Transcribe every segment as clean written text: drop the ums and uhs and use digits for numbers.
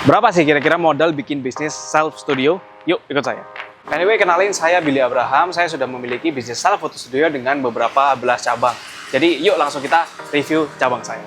Berapa sih kira-kira modal bikin bisnis self studio? Yuk ikut saya. Anyway, kenalin, saya Billy Abraham. Saya sudah memiliki bisnis self photo studio dengan beberapa belas cabang. Jadi yuk langsung kita review cabang saya.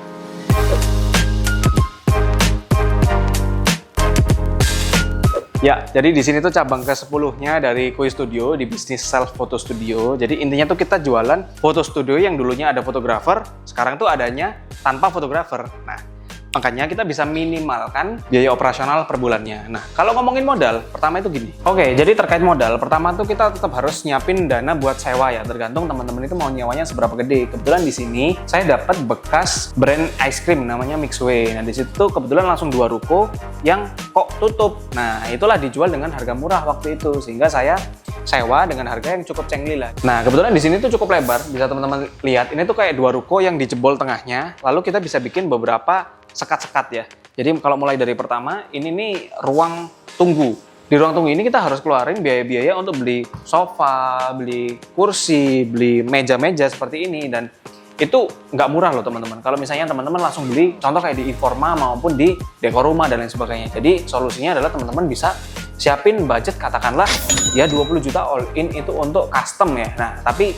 Ya, jadi di sini tuh cabang ke-10-nya dari Koi Studio di bisnis self photo studio. Jadi intinya tuh kita jualan foto studio yang dulunya ada fotografer, sekarang tuh adanya tanpa fotografer. Nah, makanya kita bisa minimalkan biaya operasional per bulannya. Nah, kalau ngomongin modal, pertama itu gini. Oke, jadi terkait modal, pertama tuh kita tetap harus nyiapin dana buat sewa ya. Tergantung teman-teman itu mau nyewanya seberapa gede. Kebetulan di sini saya dapat bekas brand ice cream namanya Mixway. Nah, di situ kebetulan langsung 2 ruko yang kok tutup. Nah, itulah dijual dengan harga murah waktu itu, sehingga saya sewa dengan harga yang cukup cengli lah. Nah, kebetulan di sini tuh cukup lebar. Bisa teman-teman lihat, ini tuh kayak 2 ruko yang dijebol tengahnya. Lalu kita bisa bikin beberapa sekat-sekat ya. Jadi kalau mulai dari pertama, ini nih ruang tunggu. Di ruang tunggu ini kita harus keluarin biaya-biaya untuk beli sofa, beli kursi, beli meja-meja seperti ini. Dan itu nggak murah loh teman-teman. Kalau misalnya teman-teman langsung beli, contoh kayak di Informa maupun di dekor rumah dan lain sebagainya. Jadi solusinya adalah teman-teman bisa siapin budget katakanlah ya 20 juta all in itu untuk custom ya. Nah, tapi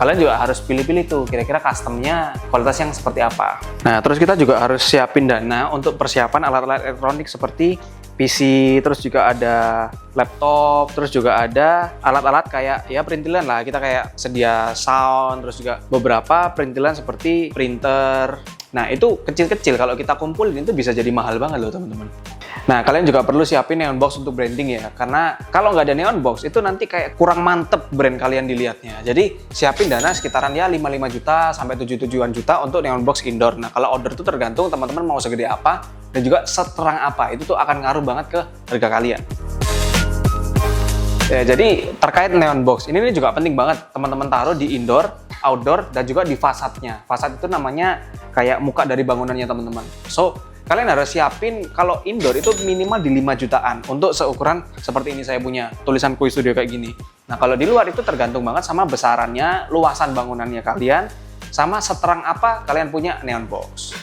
kalian juga harus pilih-pilih tuh kira-kira customnya kualitas yang seperti apa. Nah, terus kita juga harus siapin dana untuk persiapan alat-alat elektronik seperti PC, terus juga ada laptop, terus juga ada alat-alat kayak ya perintilan lah. Kita kayak sedia sound, terus juga beberapa perintilan seperti printer. Nah, itu kecil-kecil kalau kita kumpulin itu bisa jadi mahal banget loh teman-teman. Nah, kalian juga perlu siapin neon box untuk branding ya, karena kalau nggak ada neon box itu nanti kayak kurang mantep brand kalian dilihatnya. Jadi siapin dana sekitaran ya 55 juta sampai 77-an juta untuk neon box indoor. Nah, kalau order itu tergantung teman-teman mau segede apa dan juga seterang apa, itu tuh akan ngaruh banget ke harga kalian. Ya, jadi terkait neon box ini juga penting banget teman-teman taruh di indoor, outdoor, dan juga di fasadnya. Fasad itu namanya kayak muka dari bangunannya teman-teman. So, kalian harus siapin kalau indoor itu minimal di 5 jutaan untuk seukuran seperti ini saya punya tulisan Koi Studio kayak gini. Nah, kalau di luar itu tergantung banget sama besarannya, luasan bangunannya kalian, sama seterang apa kalian punya neon box.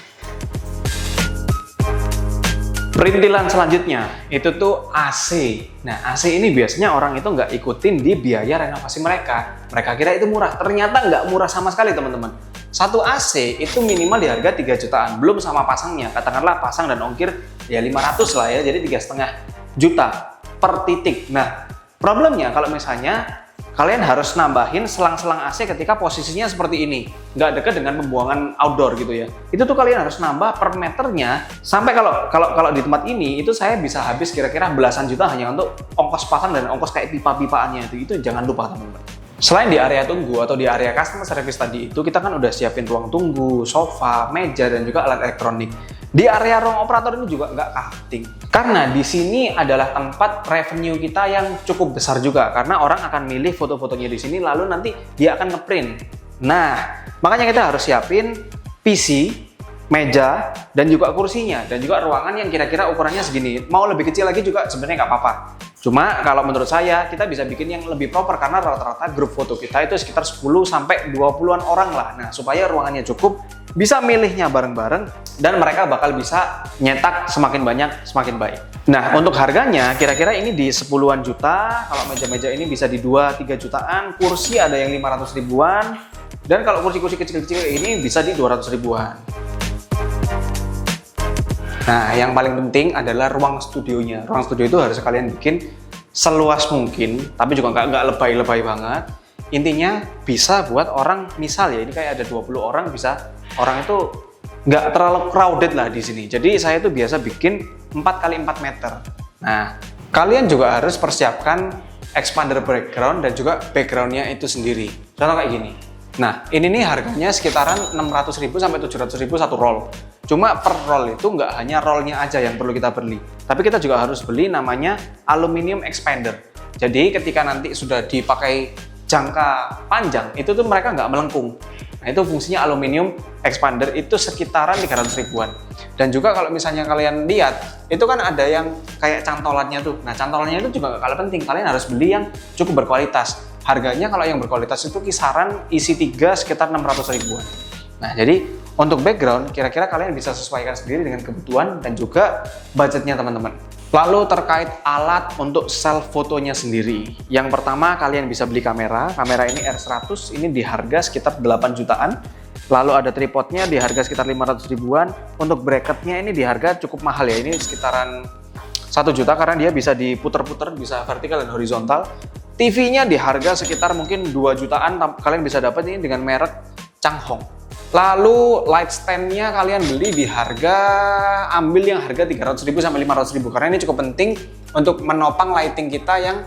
Perintilan selanjutnya itu tuh AC. Nah, AC ini biasanya orang itu nggak ikutin di biaya renovasi mereka. Mereka kira itu murah, ternyata nggak murah sama sekali teman-teman. Satu AC itu minimal di harga 3 jutaan, belum sama pasangnya. Katakanlah pasang dan ongkir ya 500 lah ya, jadi 3,5 juta per titik. Nah, problemnya kalau misalnya kalian harus nambahin selang-selang AC ketika posisinya seperti ini, nggak dekat dengan pembuangan outdoor gitu ya. Itu tuh kalian harus nambah per meternya sampai kalau di tempat ini itu saya bisa habis kira-kira belasan juta hanya untuk ongkos pasang dan ongkos kayak pipa-pipaannya itu jangan lupa teman-teman. Selain di area tunggu atau di area customer service tadi itu kita kan udah siapin ruang tunggu, sofa, meja dan juga alat elektronik. Di area ruang operator ini juga nggak kalah karena di sini adalah tempat revenue kita yang cukup besar juga karena orang akan milih foto-fotonya di sini lalu nanti dia akan ngeprint. Nah, makanya kita harus siapin PC, meja, dan juga kursinya dan juga ruangan yang kira-kira ukurannya segini. Mau lebih kecil lagi juga sebenarnya nggak apa-apa. Cuma kalau menurut saya kita bisa bikin yang lebih proper karena rata-rata grup foto kita itu sekitar 10 sampai 20-an orang lah. Nah, supaya ruangannya cukup, bisa milihnya bareng-bareng dan mereka bakal bisa nyetak semakin banyak semakin baik. Nah, untuk harganya kira-kira ini di 10-an juta, kalau meja-meja ini bisa di 2-3 jutaan, kursi ada yang 500 ribuan, dan kalau kursi-kursi kecil-kecil ini bisa di 200 ribuan. Nah, yang paling penting adalah ruang studionya. Ruang studio itu harus kalian bikin seluas mungkin, tapi juga nggak lebay-lebay banget. Intinya bisa buat orang, misal ya ini kayak ada 20 orang, bisa orang itu nggak terlalu crowded lah di sini. Jadi saya tuh biasa bikin 4 x 4 meter. Nah, kalian juga harus persiapkan expander background dan juga backgroundnya itu sendiri. Contoh kayak gini. Nah, ini nih harganya sekitaran 600.000 sampai 700.000 satu roll. Cuma per roll itu nggak hanya rollnya aja yang perlu kita beli, tapi kita juga harus beli namanya aluminium expander. Jadi ketika nanti sudah dipakai jangka panjang, itu tuh mereka nggak melengkung. Nah, itu fungsinya aluminium expander itu sekitaran 300 ribuan. Dan juga kalau misalnya kalian lihat, itu kan ada yang kayak cantolannya tuh. Nah, cantolannya itu juga nggak kalah penting. Kalian harus beli yang cukup berkualitas. Harganya kalau yang berkualitas itu kisaran isi 3 sekitar 600 ribuan. Nah, jadi Untuk background, kira-kira kalian bisa sesuaikan sendiri dengan kebutuhan dan juga budgetnya teman-teman. Lalu terkait alat untuk self fotonya sendiri. Yang pertama kalian bisa beli kamera. Kamera ini R100, ini di harga sekitar 8 jutaan. Lalu ada tripodnya di harga sekitar 500 ribuan. Untuk bracketnya ini di harga cukup mahal ya. Ini sekitaran 1 juta karena dia bisa diputer-puter, bisa vertikal dan horizontal. TV-nya di harga sekitar mungkin 2 jutaan. Kalian bisa dapat ini dengan merek Changhong. Lalu light stand-nya kalian beli di harga, ambil yang harga 300.000 sampai 500.000 karena ini cukup penting untuk menopang lighting kita yang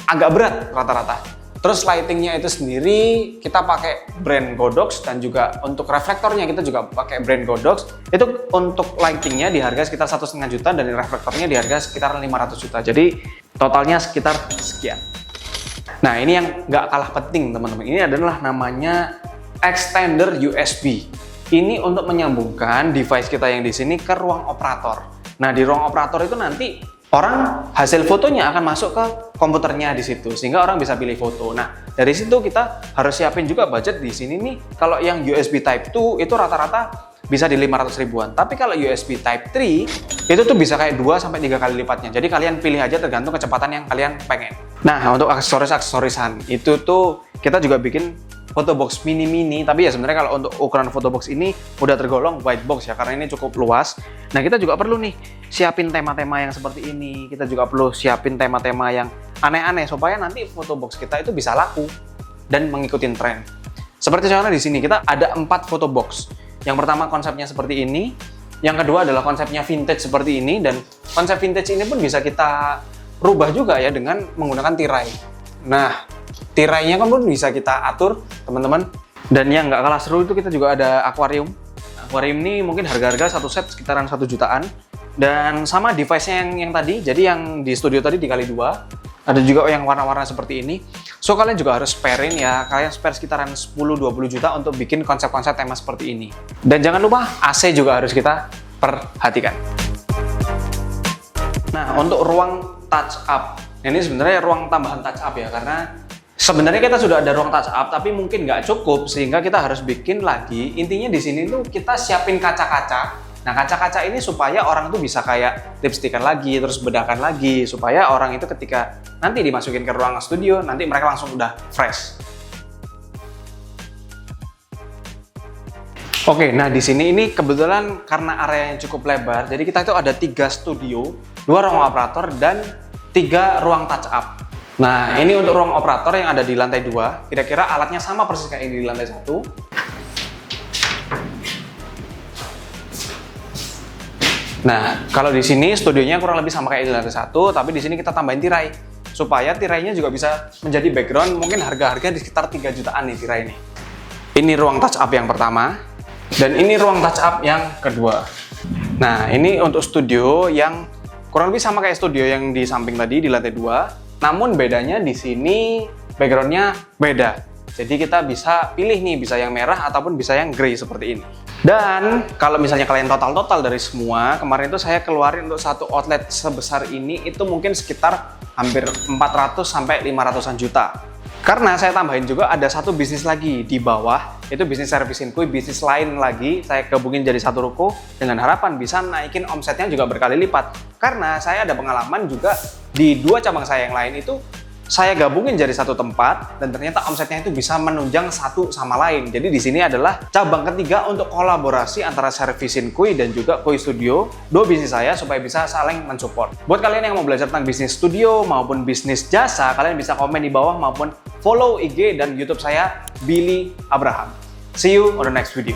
agak berat rata-rata. Terus lightingnya itu sendiri kita pakai brand Godox dan juga untuk reflektornya kita juga pakai brand Godox. Itu untuk lightingnya di harga sekitar 1,5 juta dan reflektornya di harga sekitar 500 juta. Jadi totalnya sekitar sekian. Nah ini yang nggak kalah penting teman-teman. Ini adalah namanya extender USB. Ini untuk menyambungkan device kita yang di sini ke ruang operator. Nah, di ruang operator itu nanti orang hasil fotonya akan masuk ke komputernya di situ sehingga orang bisa pilih foto. Nah, dari situ kita harus siapin juga budget di sini nih. Kalau yang USB Type 2 itu rata-rata bisa di 500 ribuan. Tapi kalau USB Type 3 itu tuh bisa kayak 2 sampai 3 kali lipatnya. Jadi kalian pilih aja tergantung kecepatan yang kalian pengen. Nah, untuk aksesoris-aksesorisan itu tuh kita juga bikin photo box mini-mini, tapi ya sebenarnya kalau untuk ukuran photo box ini udah tergolong white box ya, karena ini cukup luas. Nah, kita juga perlu nih siapin tema-tema yang seperti ini. Kita juga perlu siapin tema-tema yang aneh-aneh supaya nanti photo box kita itu bisa laku dan mengikuti tren. Seperti contohnya di sini kita ada 4 photo box. Yang pertama konsepnya seperti ini, yang kedua adalah konsepnya vintage seperti ini, dan konsep vintage ini pun bisa kita rubah juga ya dengan menggunakan tirai. Nah, tirainya kan pun bisa kita atur teman-teman. Dan yang nggak kalah seru itu kita juga ada akuarium. Akuarium ini mungkin harga-harga satu set sekitaran 1 jutaan. Dan sama device-nya yang tadi, jadi yang di studio tadi dikali 2. Ada juga yang warna-warna seperti ini. So kalian juga harus sparein ya, kalian spare sekitaran 10-20 juta untuk bikin konsep-konsep tema seperti ini. Dan jangan lupa AC juga harus kita perhatikan. Nah, untuk ruang touch up. Ini sebenarnya ruang tambahan touch up ya, karena sebenarnya kita sudah ada ruang touch up, tapi mungkin nggak cukup sehingga kita harus bikin lagi. Intinya di sini tuh kita siapin kaca-kaca. Nah, kaca-kaca ini supaya orang tuh bisa kayak lipstikan lagi, terus bedakan lagi, supaya orang itu ketika nanti dimasukin ke ruang studio, nanti mereka langsung udah fresh. Oke, nah di sini ini kebetulan karena areanya cukup lebar, jadi kita itu ada 3 studio, 2 ruang operator, dan 3 ruang touch up. Nah, ini untuk ruang operator yang ada di lantai 2, kira-kira alatnya sama persis kayak ini di lantai 1. Nah, kalau di sini studionya kurang lebih sama kayak di lantai 1, tapi di sini kita tambahin tirai supaya tirainya juga bisa menjadi background. Mungkin harga-harga di sekitar 3 jutaan nih tirai ini. Ini ruang touch up yang pertama, dan ini ruang touch up yang kedua. Nah, ini untuk studio yang kurang lebih sama kayak studio yang di samping tadi di lantai 2, namun bedanya di sini backgroundnya beda. Jadi kita bisa pilih nih, bisa yang merah ataupun bisa yang grey seperti ini. Dan kalau misalnya kalian total dari semua, kemarin itu saya keluarin untuk satu outlet sebesar ini itu mungkin sekitar hampir 400 sampai 500-an juta. Karena saya tambahin juga ada satu bisnis lagi di bawah, itu bisnis servisin kuy, bisnis lain lagi saya gabungin jadi satu ruko dengan harapan bisa naikin omsetnya juga berkali lipat. Karena saya ada pengalaman juga di 2 cabang saya yang lain itu saya gabungin jadi satu tempat dan ternyata omsetnya itu bisa menunjang satu sama lain. Jadi di sini adalah cabang ketiga untuk kolaborasi antara Servisin Kuy dan juga Kuy Studio, 2 bisnis saya supaya bisa saling mensupport. Buat kalian yang mau belajar tentang bisnis studio maupun bisnis jasa, kalian bisa komen di bawah maupun follow IG dan YouTube saya Billy Abraham. See you on the next video.